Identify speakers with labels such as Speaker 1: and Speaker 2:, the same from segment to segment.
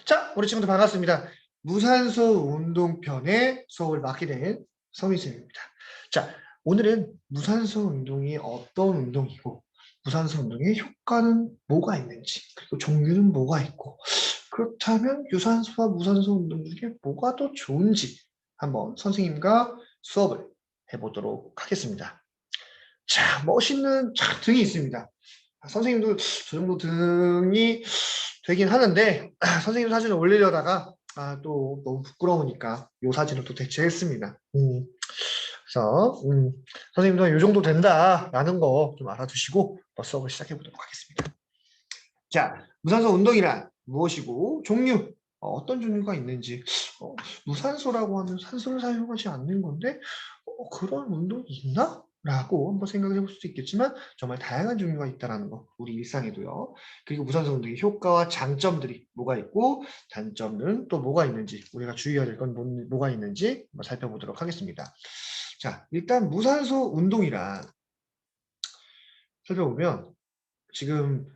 Speaker 1: 자, 우리 친구들 반갑습니다. 무산소 운동편의 수업을 맡게 된 서민쌤입니다. 자, 오늘은 무산소 운동이 어떤 운동이고 무산소 운동의 효과는 뭐가 있는지 그리고 종류는 뭐가 있고 그렇다면 유산소와 무산소 운동 중에 뭐가 더 좋은지 한번 선생님과 수업을 해보도록 하겠습니다. 자, 멋있는 등이 있습니다. 선생님도 저 정도 등이 되긴 하는데 선생님 사진을 올리려다가 또 너무 부끄러우니까 이 사진을 또 대체했습니다. 그래서 선생님도 이 정도 된다라는 거 좀 알아두시고 수업을 시작해 보도록 하겠습니다. 자, 무산소 운동이란 무엇이고 종류 어떤 종류가 있는지 무산소라고 하면 산소를 사용하지 않는 건데 그런 운동이 있나? 라고 한번 생각을 해볼 수도 있겠지만 정말 다양한 종류가 있다는 거 우리 일상에도요. 그리고 무산소 운동의 효과와 장점들이 뭐가 있고 단점은 또 뭐가 있는지 우리가 주의해야 될 건 뭐가 있는지 한번 살펴보도록 하겠습니다. 자, 일단 무산소 운동이란 살펴보면 지금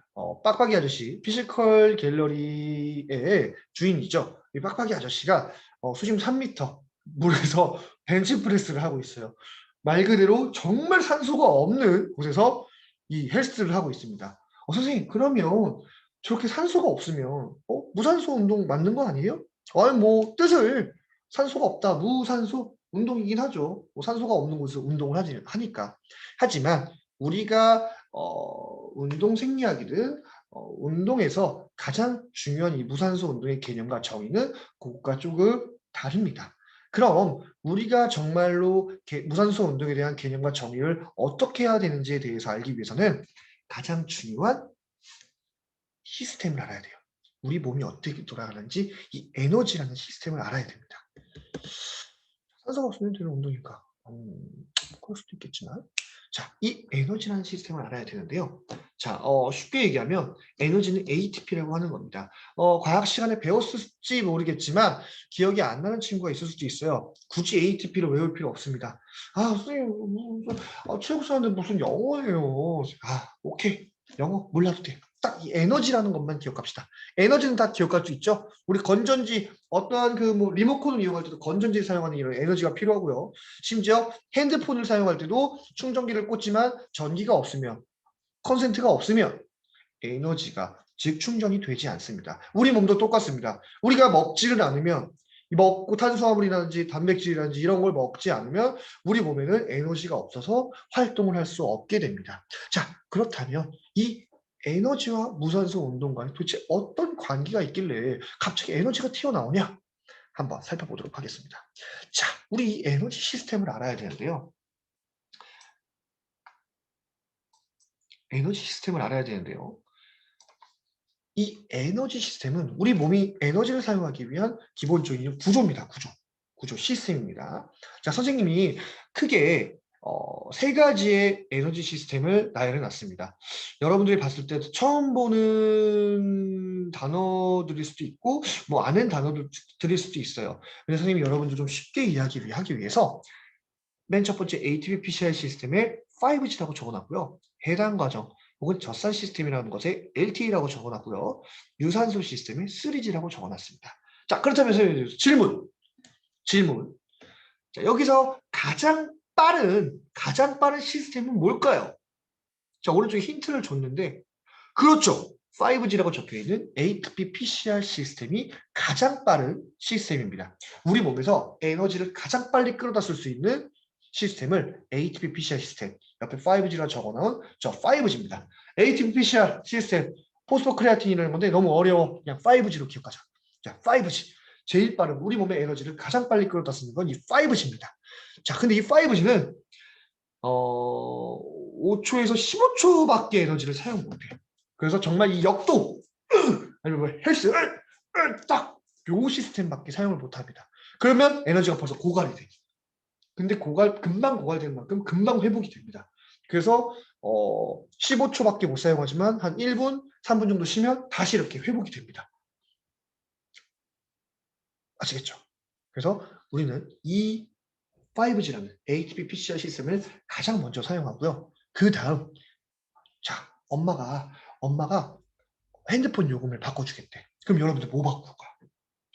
Speaker 1: 빡빡이 아저씨 피지컬 갤러리의 주인이죠. 이 빡빡이 아저씨가 수심 3m 물에서 벤치프레스를 하고 있어요. 말 그대로 정말 산소가 없는 곳에서 이 헬스를 하고 있습니다. 선생님 그러면 저렇게 산소가 없으면 무산소 운동 맞는 거 아니에요? 아니 뭐 뜻을 산소가 없다 무산소 운동이긴 하죠. 뭐 산소가 없는 곳에서 운동을 하니까. 하지만 우리가 운동 생리학이든 운동에서 가장 중요한 이 무산소 운동의 개념과 정의는 그것과 조금 다릅니다. 그럼 우리가 정말로 무산소 운동에 대한 개념과 정의를 어떻게 해야 되는지에 대해서 알기 위해서는 가장 중요한 시스템을 알아야 돼요. 우리 몸이 어떻게 돌아가는지 이 에너지라는 시스템을 알아야 됩니다. 산소가 없으면 되는 운동인가? 그럴 수도 있겠지만 자, 이 에너지라는 시스템을 알아야 되는데요. 자, 쉽게 얘기하면 에너지는 ATP라고 하는 겁니다. 과학 시간에 배웠을지 모르겠지만 기억이 안 나는 친구가 있을 수도 있어요. 굳이 ATP를 외울 필요 없습니다. 선생님, 체육 시간인데 무슨 영어예요. 오케이. 영어 몰라도 돼. 딱 이 에너지라는 것만 기억합시다. 에너지는 다 기억할 수 있죠. 우리 건전지 어떠한 리모컨을 이용할 때도 건전지 사용하는 이런 에너지가 필요하고요. 심지어 핸드폰을 사용할 때도 충전기를 꽂지만 전기가 없으면 컨센트가 없으면 에너지가 즉 충전이 되지 않습니다. 우리 몸도 똑같습니다. 우리가 먹지를 않으면 먹고 탄수화물이라든지 단백질이라든지 이런 걸 먹지 않으면 우리 몸에는 에너지가 없어서 활동을 할 수 없게 됩니다. 자, 그렇다면 이 에너지와 무산소 운동과는 도대체 어떤 관계가 있길래 갑자기 에너지가 튀어나오냐? 한번 살펴보도록 하겠습니다. 자, 우리 이 에너지 시스템을 알아야 되는데요. 에너지 시스템을 알아야 되는데요. 이 에너지 시스템은 우리 몸이 에너지를 사용하기 위한 기본적인 구조입니다. 구조 시스템입니다. 자, 선생님이 크게 세 가지의 에너지 시스템을 나열해 놨습니다. 여러분들이 봤을 때 처음 보는 단어들일 수도 있고 뭐 아는 단어들일 수도 있어요. 그래서 선생님이 여러분들 좀 쉽게 이해하기 위해서 맨 첫 번째 ATP PCR 시스템에 5G라고 적어놨고요. 해당 과정 혹은 젖산 시스템이라는 것에 LTE라고 적어놨고요. 유산소 시스템에 3G라고 적어놨습니다. 자, 그렇다면 선생님 질문. 자, 여기서 가장 빠른 시스템은 뭘까요? 자, 오른쪽에 힌트를 줬는데 그렇죠. 5G라고 적혀있는 ATP PCR 시스템이 가장 빠른 시스템입니다. 우리 몸에서 에너지를 가장 빨리 끌어다 쓸 수 있는 시스템을 ATP PCR 시스템, 옆에 5G라고 적어놓은 저 5G입니다. ATP PCR 시스템, 포스포크레아틴이라는 건데 너무 어려워. 그냥 5G로 기억하자. 자, 5G. 제일 빠른 우리 몸의 에너지를 가장 빨리 끌어다 쓰는 건 이 5G입니다. 자, 근데 이 5G는 5초에서 15초밖에 에너지를 사용 못해. 그래서 정말 이 역도 아니면 뭐 헬스 딱 요 시스템밖에 사용을 못합니다. 그러면 에너지가 벌써 고갈이 돼. 근데 금방 고갈되는 만큼 금방 회복이 됩니다. 그래서 15초밖에 못 사용하지만 한 1분, 3분 정도 쉬면 다시 이렇게 회복이 됩니다. 아시겠죠? 그래서 우리는 이 5G라는 ATP PCR 시스템을 가장 먼저 사용하고요. 그 다음 자, 엄마가 핸드폰 요금을 바꿔주겠대. 그럼 여러분들 뭐 바꿀까?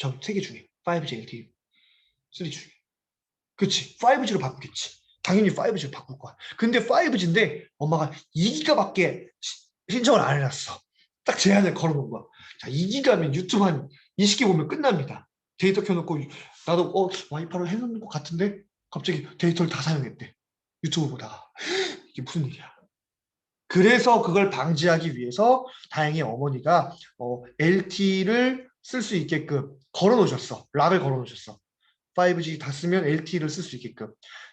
Speaker 1: 전 세계 중에 5G, LTE, 3G 중에. 그치? 5G로 바꾸겠지. 당연히 5G로 바꿀 거야. 근데 5G인데 엄마가 2기가밖에 신청을 안 해놨어. 딱 제한을 걸어놓은 거야. 자, 2기가면 유튜브 한 20개 보면 끝납니다. 데이터 켜놓고 나도 와이파이로 해놓는 것 같은데 갑자기 데이터를 다 사용했대. 유튜브 보다가. 이게 무슨 일이야. 그래서 그걸 방지하기 위해서 다행히 어머니가 LTE를 쓸 수 있게끔 걸어놓으셨어. 락을 걸어놓으셨어. 5G 다 쓰면 LTE를 쓸 수 있게끔.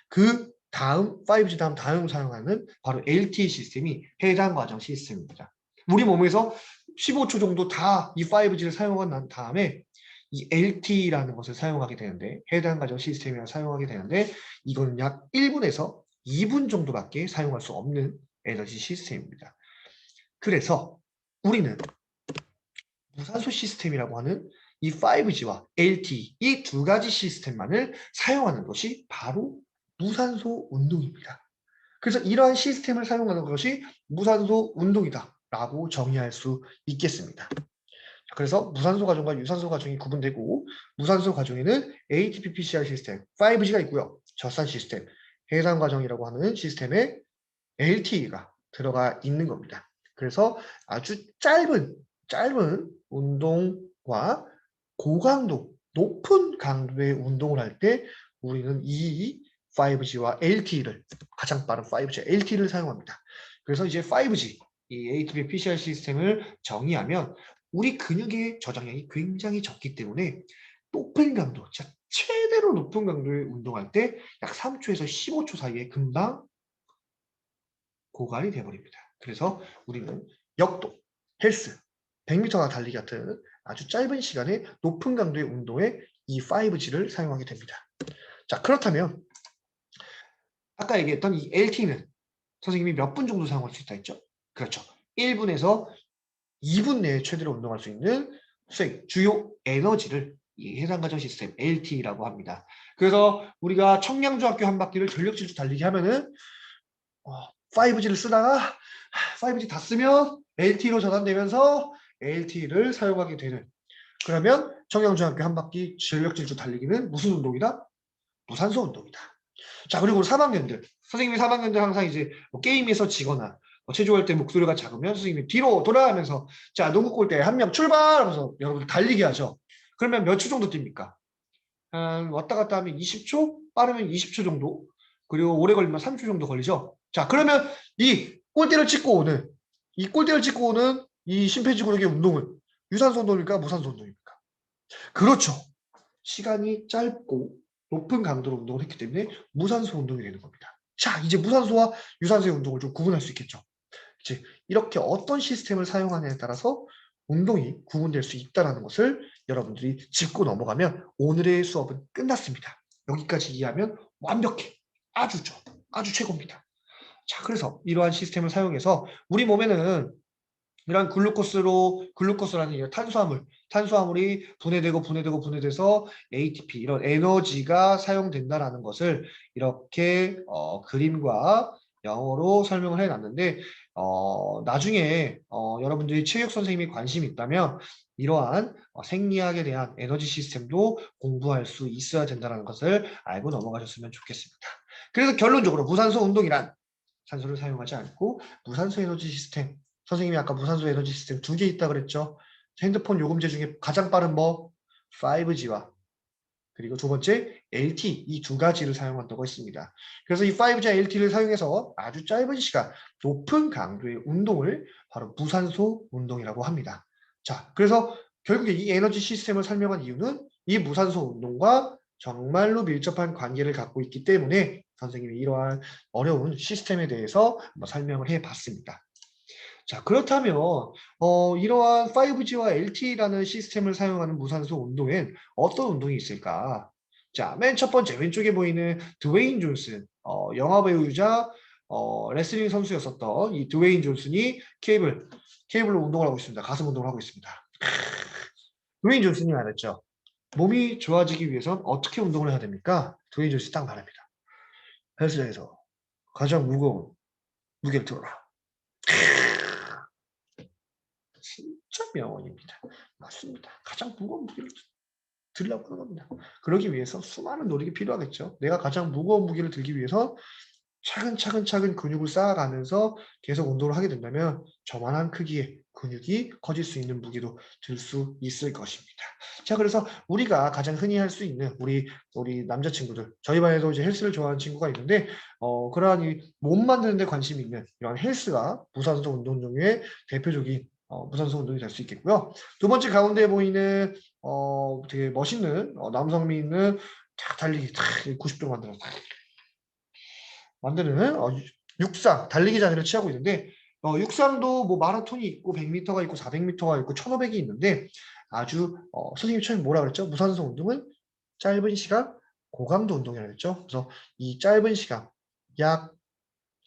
Speaker 1: 그 다음 5G 다음 사용하는 바로 LTE 시스템이 해당 과정 시스템입니다. 우리 몸에서 15초 정도 다 이 5G를 사용한 난 다음에 이 LTE라는 것을 사용하게 되는데 해당 과정 시스템을 사용하게 되는데 이건 약 1분에서 2분 정도밖에 사용할 수 없는 에너지 시스템입니다. 그래서 우리는 무산소 시스템이라고 하는 이 5G와 LTE 이 두 가지 시스템만을 사용하는 것이 바로 무산소 운동입니다. 그래서 이러한 시스템을 사용하는 것이 무산소 운동이다 라고 정의할 수 있겠습니다. 그래서 무산소 과정과 유산소 과정이 구분되고 무산소 과정에는 ATP PCR 시스템 5G가 있고요. 젖산 시스템 해상 과정이라고 하는 시스템에 LTE가 들어가 있는 겁니다. 그래서 아주 짧은 운동과 고강도, 높은 강도의 운동을 할 때 우리는 이 5G와 LTE를 가장 빠른 5G, LTE를 사용합니다. 그래서 이제 5G, 이 ATP PCR 시스템을 정의하면 우리 근육의 저장량이 굉장히 적기 때문에 높은 강도, 최대로 높은 강도의 운동할 때 약 3초에서 15초 사이에 금방 고갈이 돼버립니다. 그래서 우리는 역도, 헬스, 100m나 달리기 같은 아주 짧은 시간에 높은 강도의 운동에 이 5G를 사용하게 됩니다. 자, 그렇다면 아까 얘기했던 이 LT는 선생님이 몇 분 정도 사용할 수 있다 했죠? 그렇죠. 1분에서 2분 내에 최대로 운동할 수 있는 주요 에너지를 이 해상 가정 시스템 LT라고 합니다. 그래서 우리가 청량중학교 한 바퀴를 전력 질주 달리기 하면은 5G를 쓰다가 5G 다 쓰면 LTE로 전환되면서 LTE를 사용하게 되는 그러면 청량중학교 한 바퀴 전력 질주 달리기는 무슨 운동이다? 무산소 운동이다. 자, 그리고 3학년들 선생님이 3학년들 항상 이제 뭐 게임에서 지거나 체조할 때 목소리가 작으면 선생님이 뒤로 돌아가면서 자, 농구 골대 한 명 출발 하면서 여러분 달리게 하죠. 그러면 몇 초 정도 뜁니까? 왔다 갔다 하면 20초? 빠르면 20초 정도? 그리고 오래 걸리면 3초 정도 걸리죠? 자, 그러면 이 골대를 찍고 오는 이 심폐지구력의 운동은 유산소 운동입니까? 무산소 운동입니까? 그렇죠. 시간이 짧고 높은 강도로 운동을 했기 때문에 무산소 운동이 되는 겁니다. 자, 이제 무산소와 유산소의 운동을 좀 구분할 수 있겠죠. 즉, 이렇게 어떤 시스템을 사용하느냐에 따라서 운동이 구분될 수 있다는 것을 여러분들이 짚고 넘어가면 오늘의 수업은 끝났습니다. 여기까지 이해하면 완벽해. 아주 좋아. 아주 최고입니다. 자, 그래서 이러한 시스템을 사용해서 우리 몸에는 이런 글루코스라는 이 탄수화물이 분해돼서 ATP 이런 에너지가 사용된다라는 것을 이렇게 그림과 영어로 설명을 해놨는데 나중에 여러분들이 체육 선생님이 관심이 있다면 이러한 생리학에 대한 에너지 시스템도 공부할 수 있어야 된다는 것을 알고 넘어가셨으면 좋겠습니다. 그래서 결론적으로 무산소 운동이란 산소를 사용하지 않고 무산소 에너지 시스템 선생님이 아까 무산소 에너지 시스템 2개 있다 그랬죠. 핸드폰 요금제 중에 가장 빠른 5G와 그리고 두 번째 LTE 이 두 가지를 사용한다고 했습니다. 그래서 이 5G와 LTE를 사용해서 아주 짧은 시간 높은 강도의 운동을 바로 무산소 운동이라고 합니다. 자, 그래서 결국에 이 에너지 시스템을 설명한 이유는 이 무산소 운동과 정말로 밀접한 관계를 갖고 있기 때문에 선생님이 이러한 어려운 시스템에 대해서 한번 설명을 해봤습니다. 자, 그렇다면 이러한 5G와 LTE라는 시스템을 사용하는 무산소 운동엔 어떤 운동이 있을까? 자, 맨 첫 번째 왼쪽에 보이는 드웨인 존슨, 영화 배우이자 레슬링 선수였었던 이 드웨인 존슨이 케이블로 운동을 하고 있습니다. 가슴 운동을 하고 있습니다. 드웨인 존슨이 말했죠. 몸이 좋아지기 위해선 어떻게 운동을 해야 됩니까? 드웨인 존슨이 딱 말합니다. 헬스장에서 가장 무거운 무게를 들어라. 진짜 명언입니다. 맞습니다. 가장 무거운 무게를 들려고 하는 겁니다. 그러기 위해서 수많은 노력이 필요하겠죠. 내가 가장 무거운 무게를 들기 위해서 차근차근 근육을 쌓아가면서 계속 운동을 하게 된다면 저만한 크기의 근육이 커질 수 있는 무게도 들 수 있을 것입니다. 자, 그래서 우리가 가장 흔히 할 수 있는 우리 남자친구들, 저희 반에도 이제 헬스를 좋아하는 친구가 있는데 그러한 이 몸 만드는 데 관심이 있는 이런 헬스가 무산소 운동 중에 대표적인 무산소 운동이 될 수 있겠고요. 두 번째 가운데 보이는 되게 멋있는 남성미 있는 탁 달리기 탁 90도 만들어서 만드는 육상 달리기 자세를 취하고 있는데 육상도 뭐 마라톤이 있고 100m가 있고 400m가 있고 1500이 있는데 아주 선생님이 처음에 뭐라 그랬죠? 무산소 운동은 짧은 시간 고강도 운동이라고 했죠. 그래서 이 짧은 시간 약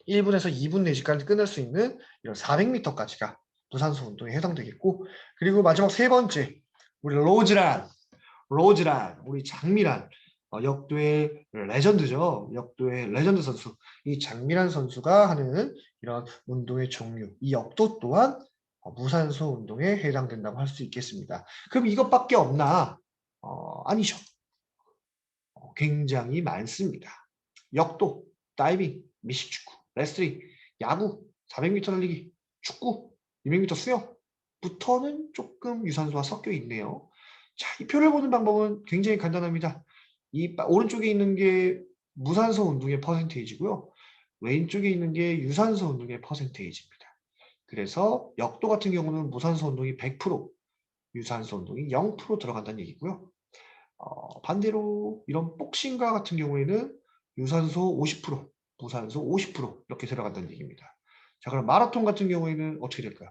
Speaker 1: 1분에서 2분 내지까지 끝낼 수 있는 이런 400m까지가 무산소 운동에 해당되겠고, 그리고 마지막 세 번째 우리 로즈란 우리 장미란 역도의 레전드죠. 역도의 레전드 선수. 이 장미란 선수가 하는 이런 운동의 종류, 이 역도 또한 무산소 운동에 해당된다고 할 수 있겠습니다. 그럼 이것밖에 없나? 아니죠. 굉장히 많습니다. 역도, 다이빙, 미식축구, 레슬링, 야구, 400m 달리기, 축구, 200m 수영부터는 조금 유산소와 섞여 있네요. 자, 이 표를 보는 방법은 굉장히 간단합니다. 이 오른쪽에 있는 게 무산소 운동의 퍼센테이지고요. 왼쪽에 있는 게 유산소 운동의 퍼센테이지입니다. 그래서 역도 같은 경우는 무산소 운동이 100%, 유산소 운동이 0% 들어간다는 얘기고요. 반대로 이런 복싱과 같은 경우에는 유산소 50%, 무산소 50% 이렇게 들어간다는 얘기입니다. 자, 그럼 마라톤 같은 경우에는 어떻게 될까요?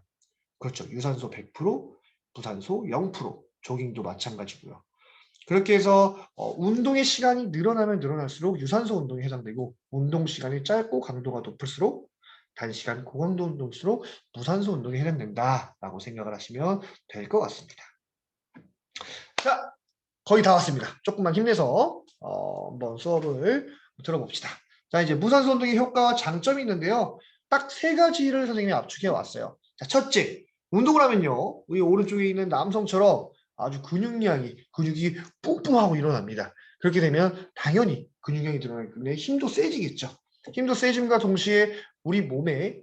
Speaker 1: 그렇죠. 유산소 100%, 무산소 0%, 조깅도 마찬가지고요. 그렇게 해서 운동의 시간이 늘어나면 늘어날수록 유산소 운동에 해당되고 운동 시간이 짧고 강도가 높을수록 단시간 고강도 운동일수록 무산소 운동에 해당된다라고 생각을 하시면 될 것 같습니다. 자, 거의 다 왔습니다. 조금만 힘내서 한번 수업을 들어봅시다. 자, 이제 무산소 운동의 효과와 장점이 있는데요. 딱 세 가지를 선생님이 압축해 왔어요. 자, 첫째, 운동을 하면요. 우리 오른쪽에 있는 남성처럼 아주 근육이 뿜뿜하고 일어납니다. 그렇게 되면 당연히 근육량이 들어가기 때문에 힘도 세지겠죠. 힘도 세짐과 동시에 우리 몸에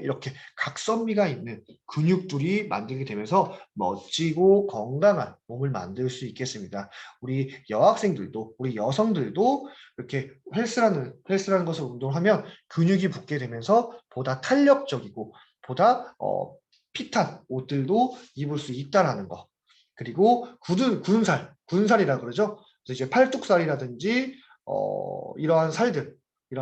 Speaker 1: 이렇게 각선미가 있는 근육들이 만들게 되면서 멋지고 건강한 몸을 만들 수 있겠습니다. 우리 여학생들도, 우리 여성들도 이렇게 헬스라는 것을 운동하면 근육이 붙게 되면서 보다 탄력적이고 보다 핏한 옷들도 입을 수 있다라는 거. 그리고 굳은 살이라 그러죠. 그래서 이제 팔뚝살이라든지 이러한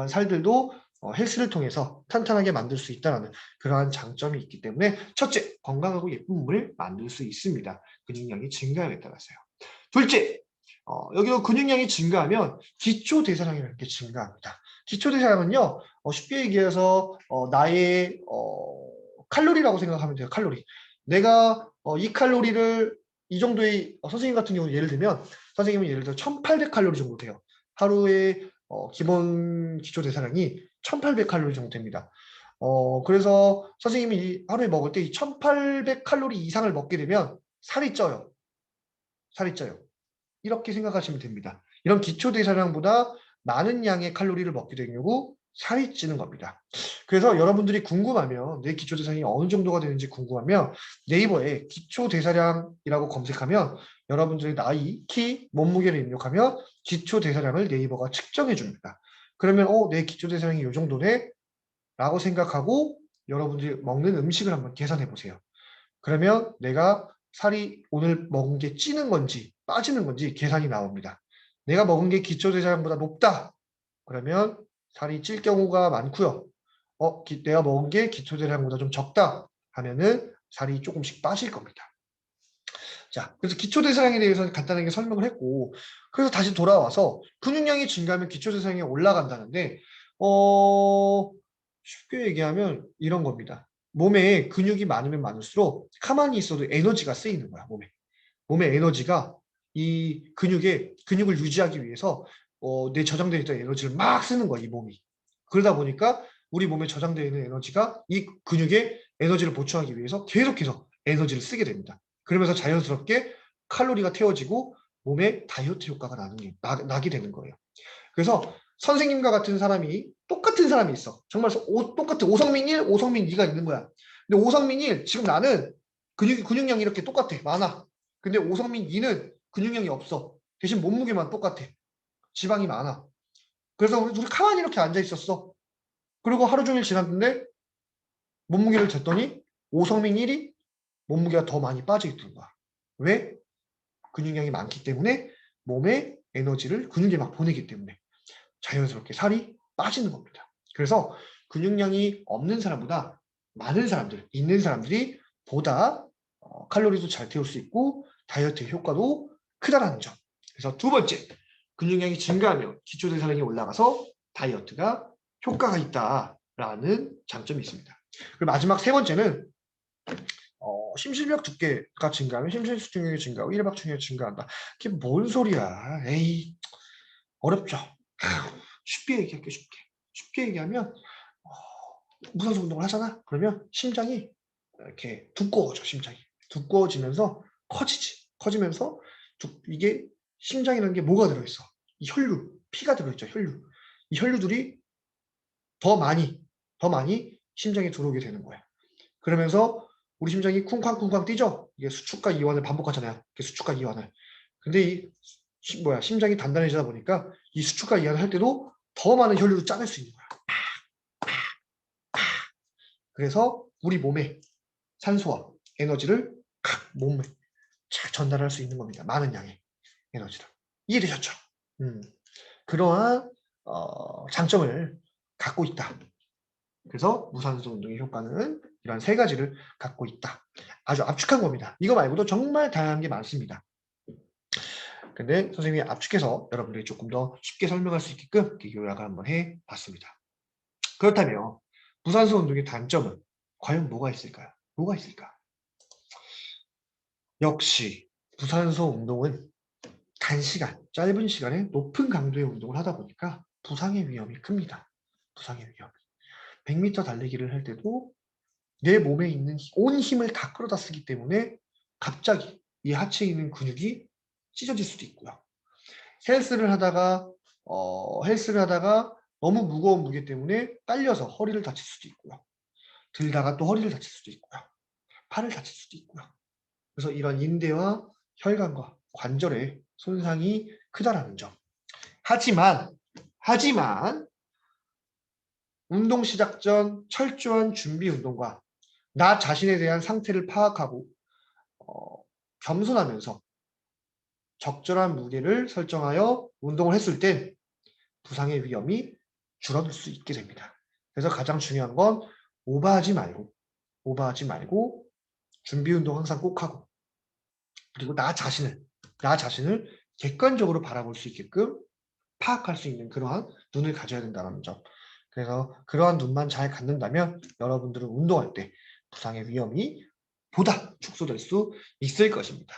Speaker 1: 살들도 헬스를 통해서 탄탄하게 만들 수 있다는 그러한 장점이 있기 때문에 첫째, 건강하고 예쁜 몸을 만들 수 있습니다. 근육량이 증가함에 따라서요. 둘째, 여기도 근육량이 증가하면 기초대사량이라는 게 증가합니다. 기초대사량은요, 쉽게 얘기해서 나의 칼로리라고 생각하면 돼요. 칼로리. 내가 이 칼로리를 이 정도의 선생님 같은 경우 예를 들면 선생님은 예를 들어 1800칼로리 정도 돼요. 하루에 기본 기초대사량이 1800칼로리 정도 됩니다. 그래서 선생님이 하루에 먹을 때 이 1800칼로리 이상을 먹게 되면 살이 쪄요. 이렇게 생각하시면 됩니다. 이런 기초대사량보다 많은 양의 칼로리를 먹게 되는 경우 살이 찌는 겁니다. 그래서 여러분들이 궁금하면 내 기초대사량이 어느 정도가 되는지 궁금하면 네이버에 기초대사량이라고 검색하면 여러분들의 나이, 키, 몸무게를 입력하면 기초대사량을 네이버가 측정해 줍니다. 그러면 내 기초대사량이 이 정도네? 라고 생각하고 여러분들이 먹는 음식을 한번 계산해 보세요. 그러면 내가 살이 오늘 먹은 게 찌는 건지 빠지는 건지 계산이 나옵니다. 내가 먹은 게 기초대사량보다 높다. 그러면 살이 찔 경우가 많고요. 내가 먹은 게 기초대사량보다 좀 적다 하면은 살이 조금씩 빠질 겁니다. 자, 그래서 기초대사량에 대해서 간단하게 설명을 했고, 그래서 다시 돌아와서 근육량이 증가하면 기초대사량이 올라간다는데, 쉽게 얘기하면 이런 겁니다. 몸에 근육이 많으면 많을수록 가만히 있어도 에너지가 쓰이는 거야, 몸에. 몸의 에너지가 이 근육을 유지하기 위해서 내 저장되어 있던 에너지를 막 쓰는 거야, 이 몸이. 그러다 보니까 우리 몸에 저장되어 있는 에너지가 이 근육에 에너지를 보충하기 위해서 계속해서 에너지를 쓰게 됩니다. 그러면서 자연스럽게 칼로리가 태워지고 몸에 다이어트 효과가 나게 되는 거예요. 그래서 선생님과 같은 사람이 똑같은 사람이 있어. 정말 똑같은 오성민 1, 오성민 2가 있는 거야. 근데 오성민 1 지금 나는 근육량이 이렇게 똑같아. 많아. 근데 오성민 2는 근육량이 없어. 대신 몸무게만 똑같아. 지방이 많아. 그래서 우리 가만히 이렇게 앉아 있었어. 그리고 하루 종일 지났는데 몸무게를 쟀더니 오성민 1이 몸무게가 더 많이 빠져 있던 거야. 왜? 근육량이 많기 때문에 몸에 에너지를 근육에 막 보내기 때문에 자연스럽게 살이 빠지는 겁니다. 그래서 근육량이 없는 사람보다 많은 사람들, 있는 사람들이 보다 칼로리도 잘 태울 수 있고 다이어트 효과도 크다라는 점. 그래서 두 번째, 근육량이 증가하면 기초대사량이 올라가서 다이어트가 효과가 있다라는 장점이 있습니다. 그리고 마지막 세 번째는 심실력 두께가 증가하면 심실수 중력이 증가하고 일박 중력이 증가한다. 그게 뭔 소리야? 에이, 어렵죠. 쉽게 얘기할게, 쉽게 얘기하면 무산소 운동을 하잖아. 그러면 심장이 이렇게 두꺼워져. 심장이 두꺼워지면서 커지면서 이게 심장이라는 게 뭐가 들어있어? 이 혈류, 피가 들어있죠. 혈류. 이 혈류들이 더 많이 심장에 들어오게 되는 거야. 그러면서 우리 심장이 쿵쾅쿵쾅 뛰죠. 이게 수축과 이완을 반복하잖아요. 수축과 이완을. 근데 이 심장이 단단해지다 보니까 이 수축과 이완을 할 때도 더 많은 혈류를 짜낼 수 있는 거야. 그래서 우리 몸에 산소와 에너지를 각 몸에 잘 전달할 수 있는 겁니다. 많은 양의 에너지를. 이해되셨죠? 그러한 장점을 갖고 있다. 그래서 무산소 운동의 효과는 이런 세 가지를 갖고 있다. 아주 압축한 겁니다. 이거 말고도 정말 다양한 게 많습니다. 근데 선생님이 압축해서 여러분들이 조금 더 쉽게 설명할 수 있게끔 요약을 한번 해봤습니다. 그렇다면 무산소 운동의 단점은 과연 뭐가 있을까요? 뭐가 있을까? 역시 무산소 운동은 단시간, 짧은 시간에 높은 강도의 운동을 하다 보니까 부상의 위험이 큽니다. 부상의 위험. 100m 달리기를 할 때도 내 몸에 있는 온 힘을 다 끌어다 쓰기 때문에 갑자기 이 하체에 있는 근육이 찢어질 수도 있고요. 헬스를 하다가 너무 무거운 무게 때문에 딸려서 허리를 다칠 수도 있고요. 들다가 또 허리를 다칠 수도 있고요. 팔을 다칠 수도 있고요. 그래서 이런 인대와 혈관과 관절에 손상이 크다라는 점. 하지만 운동 시작 전 철저한 준비 운동과 나 자신에 대한 상태를 파악하고 겸손하면서 적절한 무게를 설정하여 운동을 했을 때 부상의 위험이 줄어들 수 있게 됩니다. 그래서 가장 중요한 건 오버하지 말고 준비 운동 항상 꼭 하고, 그리고 나 자신을 객관적으로 바라볼 수 있게끔 파악할 수 있는 그러한 눈을 가져야 된다는 점. 그래서 그러한 눈만 잘 갖는다면 여러분들은 운동할 때 부상의 위험이 보다 축소될 수 있을 것입니다.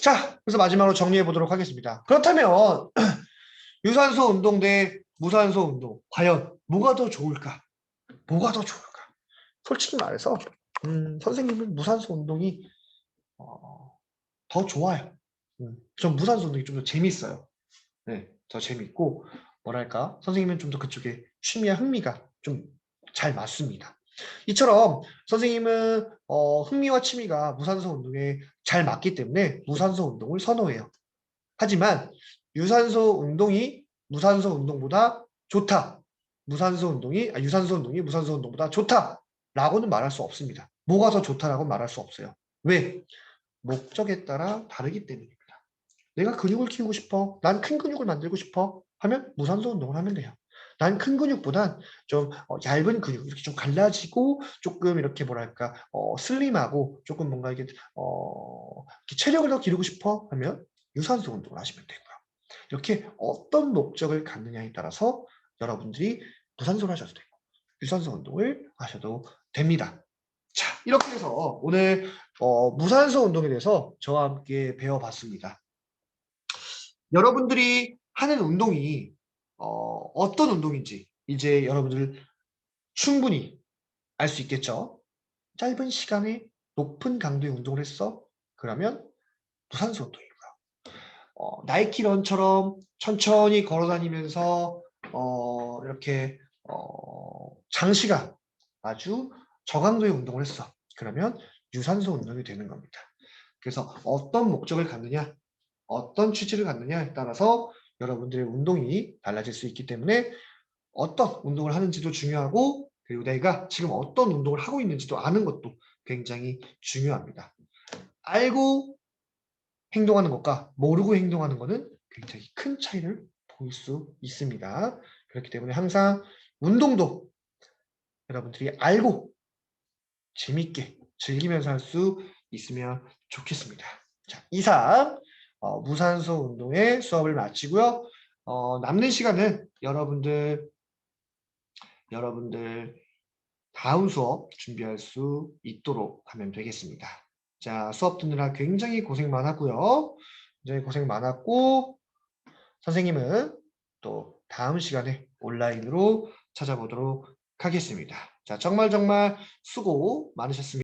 Speaker 1: 자, 그래서 마지막으로 정리해 보도록 하겠습니다. 그렇다면 유산소 운동 대 무산소 운동, 과연 뭐가 더 좋을까? 솔직히 말해서 선생님은 무산소 운동이 더 좋아요. 전 무산소 운동이 좀 더 재밌어요. 네, 더 재밌고 뭐랄까, 선생님은 좀 더 그쪽에 취미와 흥미가 좀 잘 맞습니다. 이처럼 선생님은 흥미와 취미가 무산소 운동에 잘 맞기 때문에 무산소 운동을 선호해요. 하지만 유산소 운동이 무산소 운동보다 좋다. 유산소 운동이 무산소 운동보다 좋다라고는 말할 수 없습니다. 뭐가 더 좋다라고 말할 수 없어요. 왜? 목적에 따라 다르기 때문입니다. 내가 근육을 키우고 싶어. 난 큰 근육을 만들고 싶어. 하면 무산소 운동을 하면 돼요. 난 큰 근육보단 좀 얇은 근육, 이렇게 좀 갈라지고 조금 이렇게 뭐랄까 슬림하고 조금 뭔가 이게 이렇게 체력을 더 기르고 싶어 하면 유산소 운동을 하시면 되고요. 이렇게 어떤 목적을 갖느냐에 따라서 여러분들이 무산소를 하셔도 되고 유산소 운동을 하셔도 됩니다. 자, 이렇게 해서 오늘 무산소 운동에 대해서 저와 함께 배워봤습니다. 여러분들이 하는 운동이 어떤 운동인지 이제 여러분들 충분히 알 수 있겠죠? 짧은 시간에 높은 강도의 운동을 했어? 그러면 무산소 운동이고요. 나이키런처럼 천천히 걸어 다니면서 이렇게 장시간 아주 저강도의 운동을 했어. 그러면 유산소 운동이 되는 겁니다. 그래서 어떤 목적을 갖느냐, 어떤 취지를 갖느냐에 따라서 여러분들의 운동이 달라질 수 있기 때문에 어떤 운동을 하는지도 중요하고 그리고 내가 지금 어떤 운동을 하고 있는지도 아는 것도 굉장히 중요합니다. 알고 행동하는 것과 모르고 행동하는 것은 굉장히 큰 차이를 보일 수 있습니다. 그렇기 때문에 항상 운동도 여러분들이 알고 재밌게 즐기면서 할 수 있으면 좋겠습니다. 자, 이상 무산소 운동의 수업을 마치고요. 남는 시간은 여러분들 다음 수업 준비할 수 있도록 하면 되겠습니다. 자, 수업 듣느라 굉장히 고생 많았고요. 굉장히 고생 많았고 선생님은 또 다음 시간에 온라인으로 찾아보도록 하겠습니다. 자, 정말 수고 많으셨습니다.